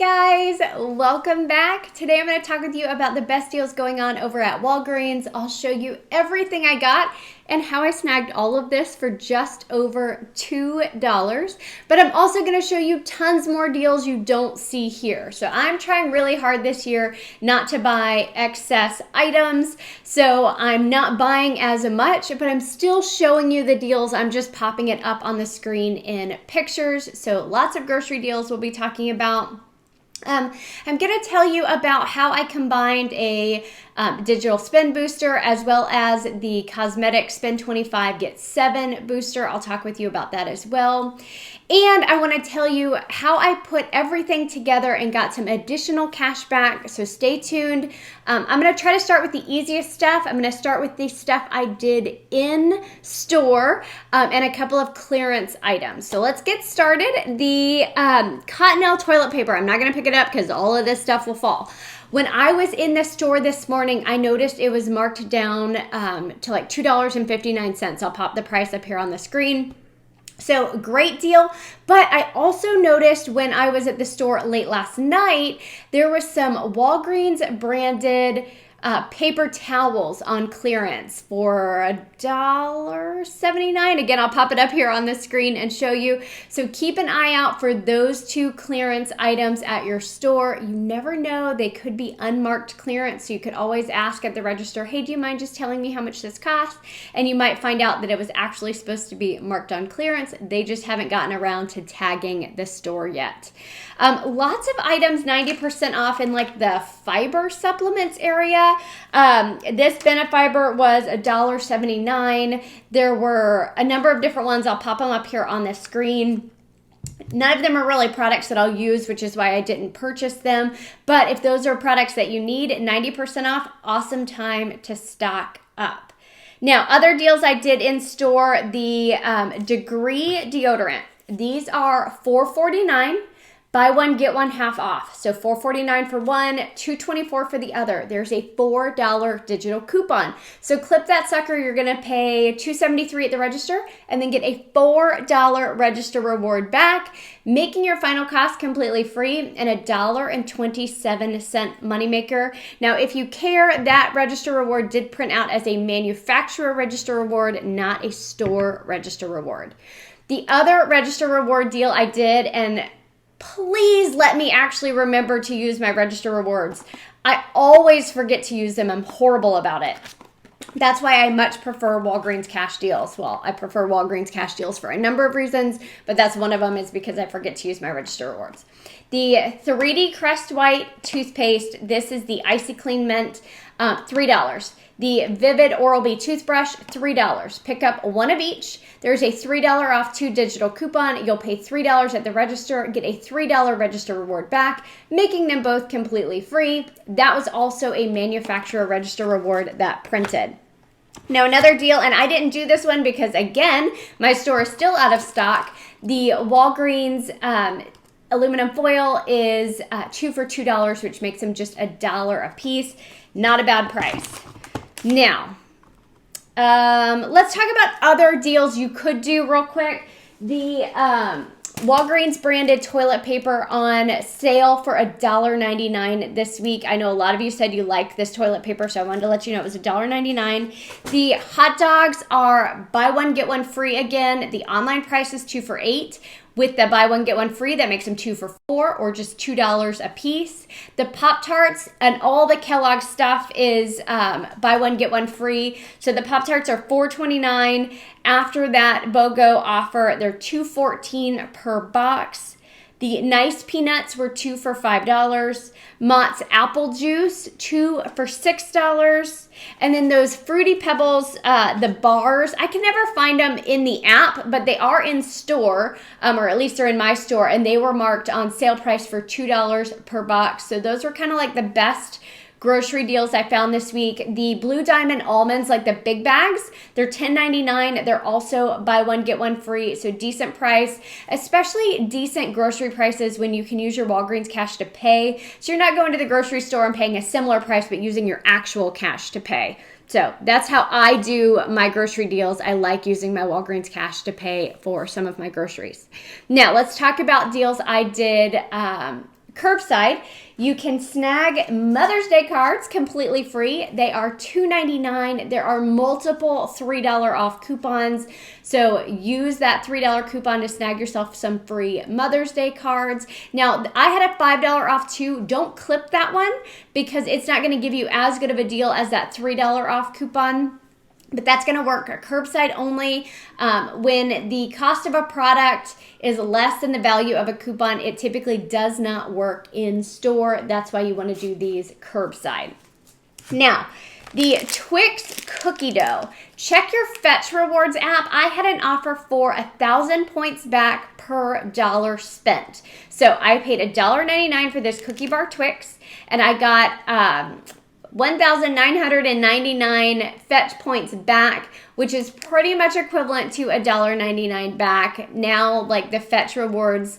guys, welcome back. Today I'm going to talk with you about the best deals going on over at Walgreens. I'll show you everything I got and how I snagged all of this for just over $2. But I'm also going to show you tons more deals you don't see here. So I'm trying really hard this year not to buy excess items. So I'm not buying as much, but I'm still showing you the deals. I'm just popping it up on the screen in pictures. So lots of grocery deals we'll be talking about. I'm going to tell you about how I combined a digital spend booster as well as the cosmetic spend 25 get 7 booster. I'll talk with you about that as well. And I want to tell you how I put everything together and got some additional cash back. So stay tuned. I'm going to try to start with the easiest stuff. I'm going to start with the stuff I did in store and a couple of clearance items. So let's get started. The Cottonelle toilet paper. I'm not going to pick it up because all of this stuff will fall. When I was in the store this morning, I noticed it was marked down to like $2.59. I'll pop the price up here on the screen. So great deal, but I also noticed when I was at the store late last night, there was some Walgreens branded paper towels on clearance for $1.79. Again, I'll pop it up here on the screen and show you. So keep an eye out for those two clearance items at your store. You never know, they could be unmarked clearance. So you could always ask at the register, hey, do you mind just telling me how much this costs? And you might find out that it was actually supposed to be marked on clearance. They just haven't gotten around to tagging the store yet. Lots of items 90% off in like the fiber supplements area. This Benefiber was $1.79. There were a number of different ones. I'll pop them up here on the screen. None of them are really products that I'll use, which is why I didn't purchase them. But if those are products that you need, 90% off, awesome time to stock up. Now, other deals I did in store, the Degree deodorant. These are $4.49. Buy one, get one half off. So $4.49 for one, $2.24 for the other. There's a $4 digital coupon. So clip that sucker. You're going to pay $2.73 at the register and then get a $4 register reward back, making your final cost completely free and $1.27 moneymaker. Now, if you care, that register reward did print out as a manufacturer register reward, not a store register reward. The other register reward deal I did, and please let me actually remember to use my register rewards. I always forget to use them. I'm horrible about it. That's why I much prefer Walgreens cash deals. Well, I prefer Walgreens cash deals for a number of reasons, but that's one of them is because I forget to use my register rewards. The 3D Crest White toothpaste, this is the Icy Clean Mint, $3. The Vivid Oral-B toothbrush, $3. Pick up one of each. There's a $3 off 2 digital coupon. You'll pay $3 at the register, get a $3 register reward back, making them both completely free. That was also a manufacturer register reward that printed. Now, another deal, and I didn't do this one because, again, my store is still out of stock. The Walgreens aluminum foil is 2 for $2, which makes them just $1 a piece. Not a bad price. Now, let's talk about other deals you could do real quick. The Walgreens branded toilet paper on sale for $1.99 this week. I know a lot of you said you liked this toilet paper, so I wanted to let you know it was $1.99. The hot dogs are buy one, get one free again. The online price is 2 for $8. With the buy one, get one free, that makes them 2 for $4 or just $2 a piece. The Pop-Tarts and all the Kellogg stuff is buy one, get one free. So the Pop-Tarts are $4.29. After that BOGO offer, they're $2.14 per box. The Nice Peanuts were 2 for $5. Mott's Apple Juice, 2 for $6. And then those Fruity Pebbles, the bars, I can never find them in the app, but they are in store, or at least they're in my store, and they were marked on sale price for $2 per box. So those were kind of like the best grocery deals I found this week. The Blue Diamond almonds, like the big bags, they're $10.99. They're also buy one, get one free. So decent price, especially decent grocery prices when you can use your Walgreens cash to pay. So you're not going to the grocery store and paying a similar price, but using your actual cash to pay. So that's how I do my grocery deals. I like using my Walgreens cash to pay for some of my groceries. Now let's talk about deals I did Curbside, you can snag Mother's Day cards completely free. They are $2.99. There are multiple $3 off coupons. So use that $3 coupon to snag yourself some free Mother's Day cards. Now, I had a $5 off too. Don't clip that one because it's not going to give you as good of a deal as that $3 off coupon. But that's going to work curbside only. When the cost of a product is less than the value of a coupon, it typically does not work in store. That's why you want to do these curbside. Now, the Twix cookie dough. Check your Fetch Rewards app. I had an offer for 1,000 points back per dollar spent. So I paid $1.99 for this cookie bar Twix, and I got 1,999 fetch points back, which is pretty much equivalent to $1.99 back. Now, like the Fetch Rewards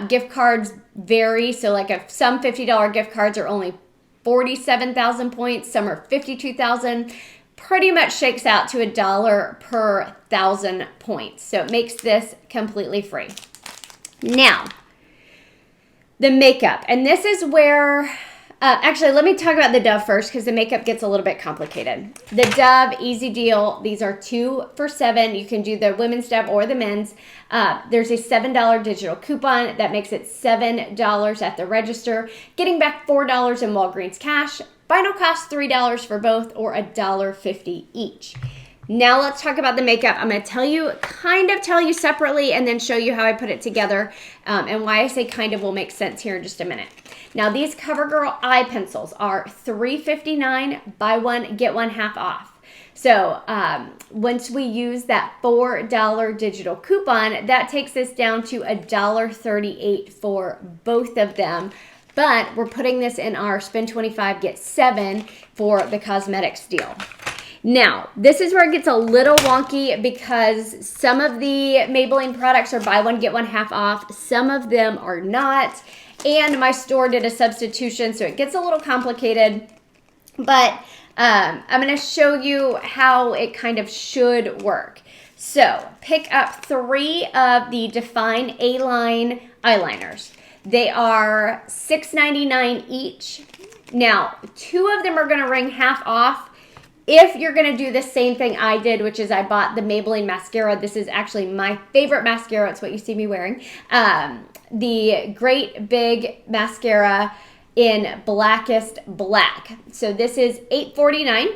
gift cards vary. So like some $50 gift cards are only 47,000 points. Some are 52,000. Pretty much shakes out to $1 per 1,000 points. So it makes this completely free. Now, the makeup. And this is where... actually, let me talk about the Dove first because the makeup gets a little bit complicated. The Dove, easy deal. These are 2 for $7. You can do the women's Dove or the men's. There's a $7 digital coupon that makes it $7 at the register, getting back $4 in Walgreens cash. Final cost $3 for both or $1.50 each. Now let's talk about the makeup. I'm going to tell you separately and then show you how I put it together and why I say kind of will make sense here in just a minute. Now these CoverGirl eye pencils are $3.59, buy one, get one half off. So once we use that $4 digital coupon, that takes us down to $1.38 for both of them. But we're putting this in our spend 25, get 7 for the cosmetics deal. Now, this is where it gets a little wonky because some of the Maybelline products are buy one, get one half off. Some of them are not. And my store did a substitution, so it gets a little complicated. But I'm going to show you how it kind of should work. So, pick up 3 of the Define A-Line eyeliners. They are $6.99 each. Now, 2 of them are going to ring half off. If you're going to do the same thing I did, which is I bought the Maybelline mascara. This is actually my favorite mascara. It's what you see me wearing. The Great Big Mascara in Blackest Black. So this is $8.49.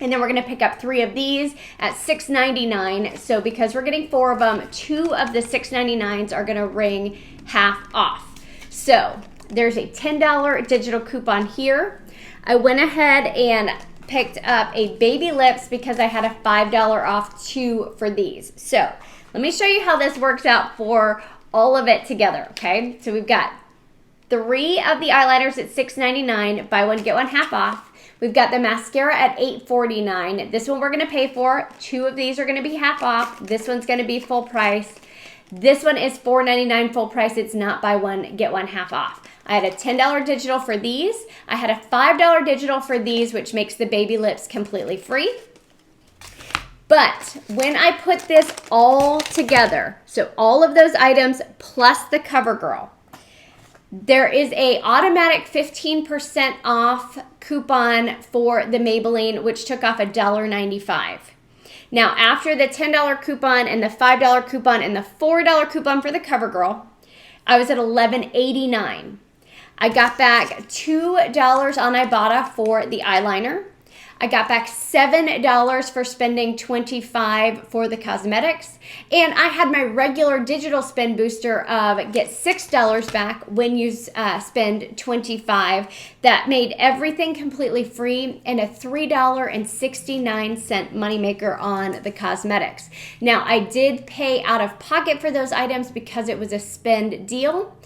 And then we're going to pick up 3 of these at $6.99. So because we're getting 4 of them, 2 of the $6.99s are going to ring half off. So there's a $10 digital coupon here. I went ahead and picked up a baby lips because I had a $5 off 2 for these. So let me show you how this works out for all of it together, okay? So we've got 3 of the eyeliners at $6.99, buy one, get one half off. We've got the mascara at $8.49. This one we're gonna pay for. 2 of these are gonna be half off. This one's gonna be full price. This one is $4.99 full price. It's not buy one, get one half off. I had a $10 digital for these. I had a $5 digital for these, which makes the baby lips completely free. But when I put this all together, so all of those items plus the CoverGirl, there is a automatic 15% off coupon for the Maybelline, which took off $1.95. Now, after the $10 coupon and the $5 coupon and the $4 coupon for the CoverGirl, I was at $11.89. I got back $2 on Ibotta for the eyeliner. I got back $7 for spending $25 for the cosmetics. And I had my regular digital spend booster of get $6 back when you spend $25. That made everything completely free and a $3.69 moneymaker on the cosmetics. Now, I did pay out of pocket for those items because it was a spend deal.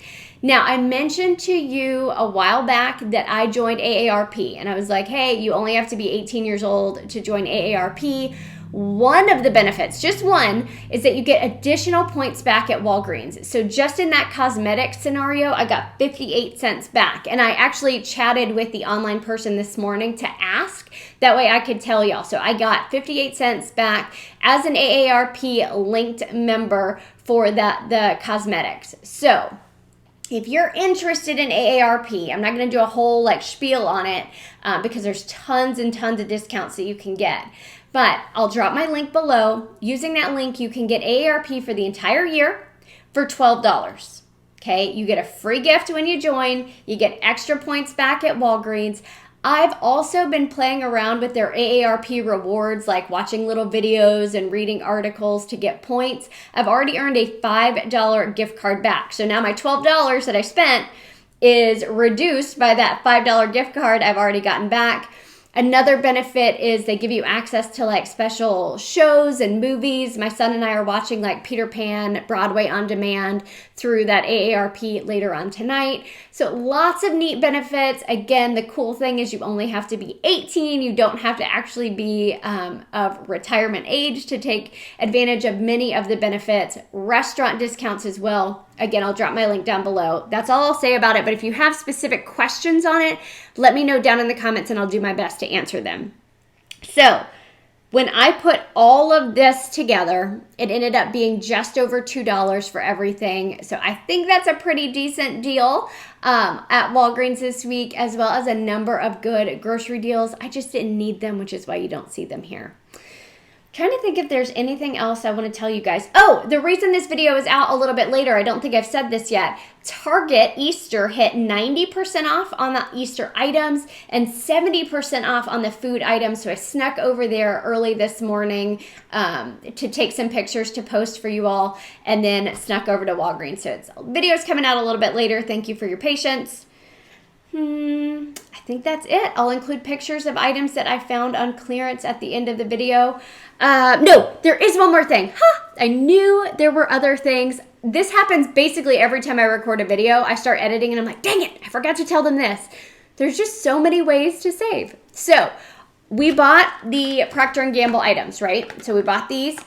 Now, I mentioned to you a while back that I joined AARP, and I was like, hey, you only have to be 18 years old to join AARP. One of the benefits, just one, is that you get additional points back at Walgreens. So just in that cosmetic scenario, I got 58 cents back. And I actually chatted with the online person this morning to ask. That way I could tell y'all. So I got 58 cents back as an AARP linked member for the cosmetics. So if you're interested in AARP, I'm not going to do a whole like spiel on it because there's tons and tons of discounts that you can get. But I'll drop my link below. Using that link, you can get AARP for the entire year for $12. Okay, you get a free gift when you join. You get extra points back at Walgreens. I've also been playing around with their AARP rewards, like watching little videos and reading articles to get points. I've already earned a $5 gift card back. So now my $12 that I spent is reduced by that $5 gift card I've already gotten back. Another benefit is they give you access to like special shows and movies. My son and I are watching like Peter Pan, Broadway on demand through that AARP later on tonight. So lots of neat benefits. Again, the cool thing is you only have to be 18. You don't have to actually be of retirement age to take advantage of many of the benefits. Restaurant discounts as well. Again, I'll drop my link down below. That's all I'll say about it. But if you have specific questions on it, let me know down in the comments and I'll do my best to answer them. So when I put all of this together, it ended up being just over $2 for everything. So I think that's a pretty decent deal at Walgreens this week, as well as a number of good grocery deals. I just didn't need them, which is why you don't see them here. Trying to think if there's anything else I want to tell you guys. Oh, the reason this video is out a little bit later, I don't think I've said this yet. Target Easter hit 90% off on the Easter items and 70% off on the food items. So I snuck over there early this morning to take some pictures to post for you all, and then snuck over to Walgreens. So video's coming out a little bit later. Thank you for your patience. I think that's it. I'll include pictures of items that I found on clearance at the end of the video. No, there is one more thing. I knew there were other things. This happens basically every time I record a video. I start editing and I'm like, dang it, I forgot to tell them this. There's just so many ways to save. So we bought the Procter & Gamble items, right? So we bought these.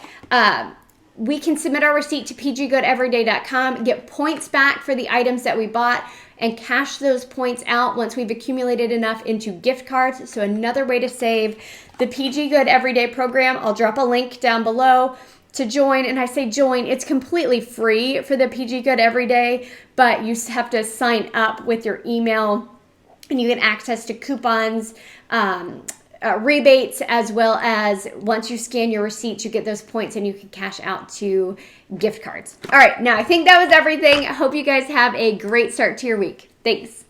We can submit our receipt to pggoodeveryday.com, get points back for the items that we bought, and cash those points out once we've accumulated enough into gift cards. So another way to save. The PG Good Everyday program, I'll drop a link down below to join. And I say join, it's completely free for the PG Good Everyday, but you have to sign up with your email and you get access to coupons, rebates, as well as once you scan your receipts, you get those points and you can cash out to gift cards. All right, now I think that was everything. I hope you guys have a great start to your week. Thanks.